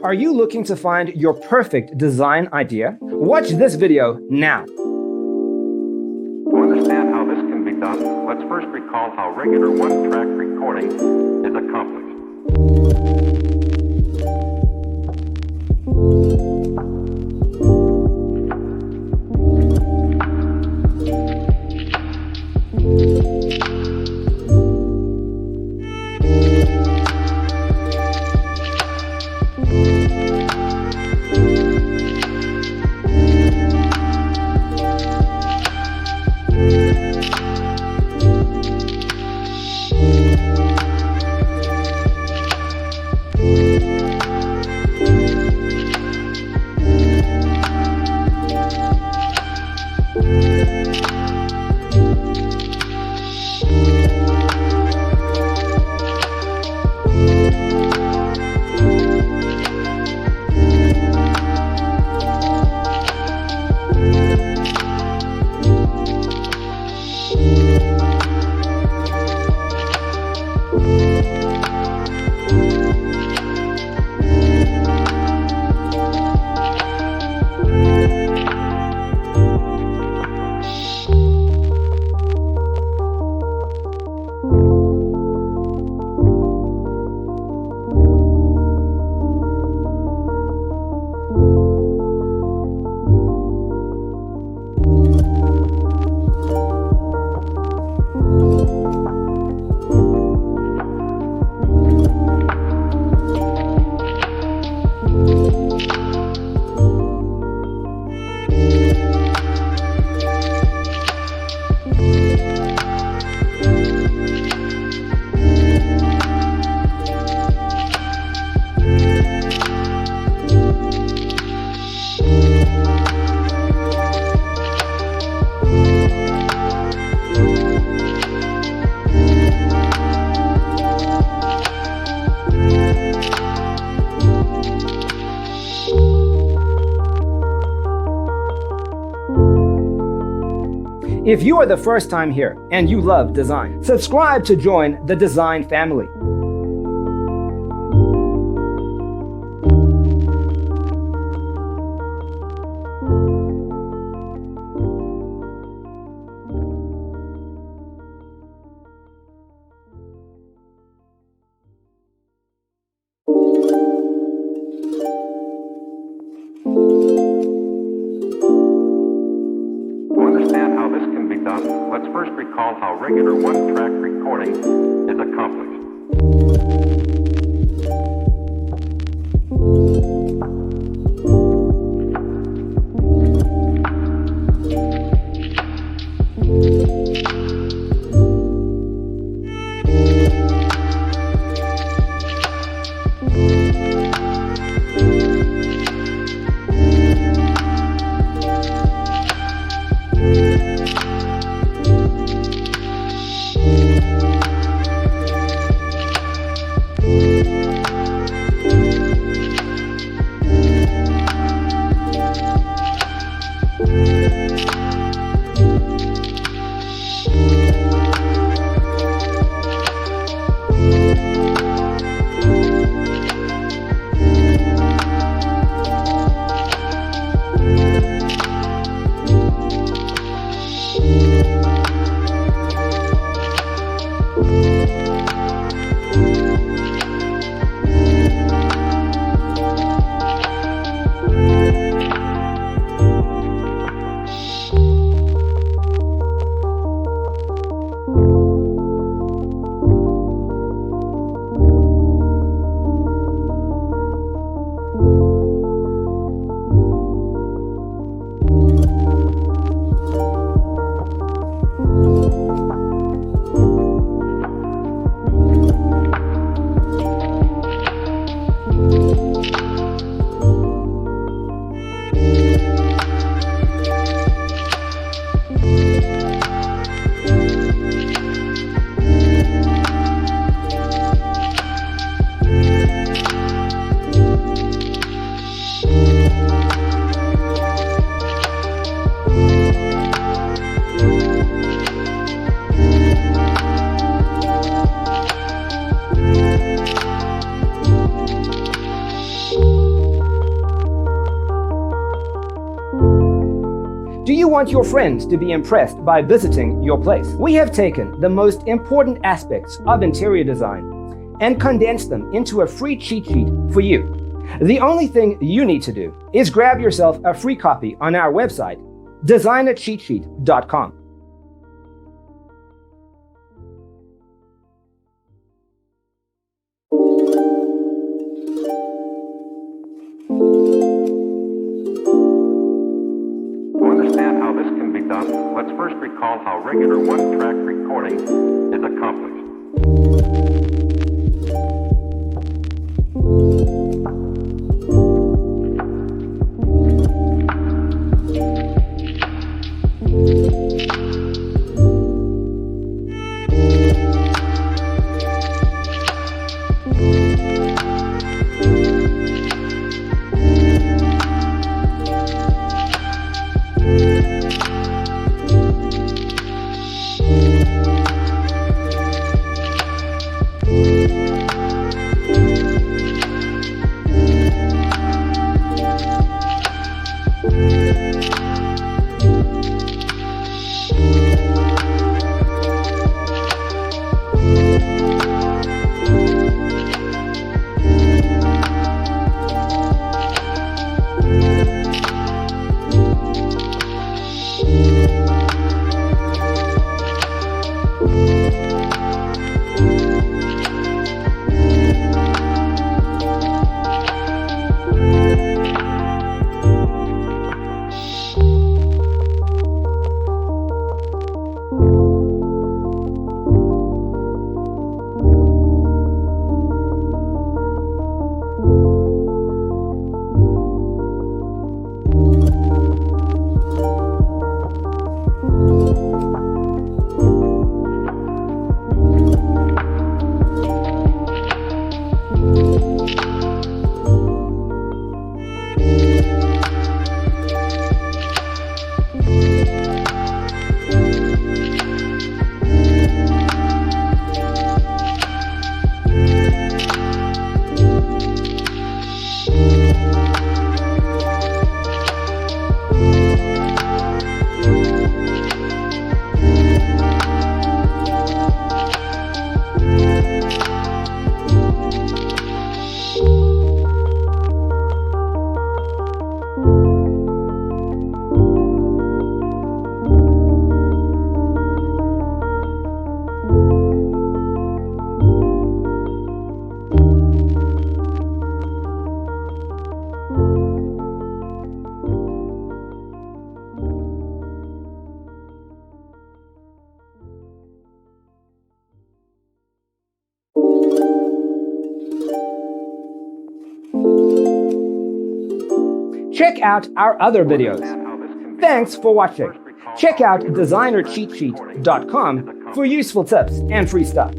Are you looking to find your perfect design idea? Watch this video now. To understand how this can be done, let's first recall how regular one-track recording is accomplished. If you are the first time here and you love design, subscribe to join the design family. Let's first recall how regular one-track recording is accomplished. you want your friends to be impressed by visiting your place? We have taken the most important aspects of interior design and condensed them into a free cheat sheet for you. The only thing you need to do is grab yourself a free copy on our website, designercheatsheet.com. To understand how this can be done, let's first recall how regular one-track recording is accomplished. Check out our other videos. Thanks for watching. Check out designercheatsheet.com for useful tips and free stuff.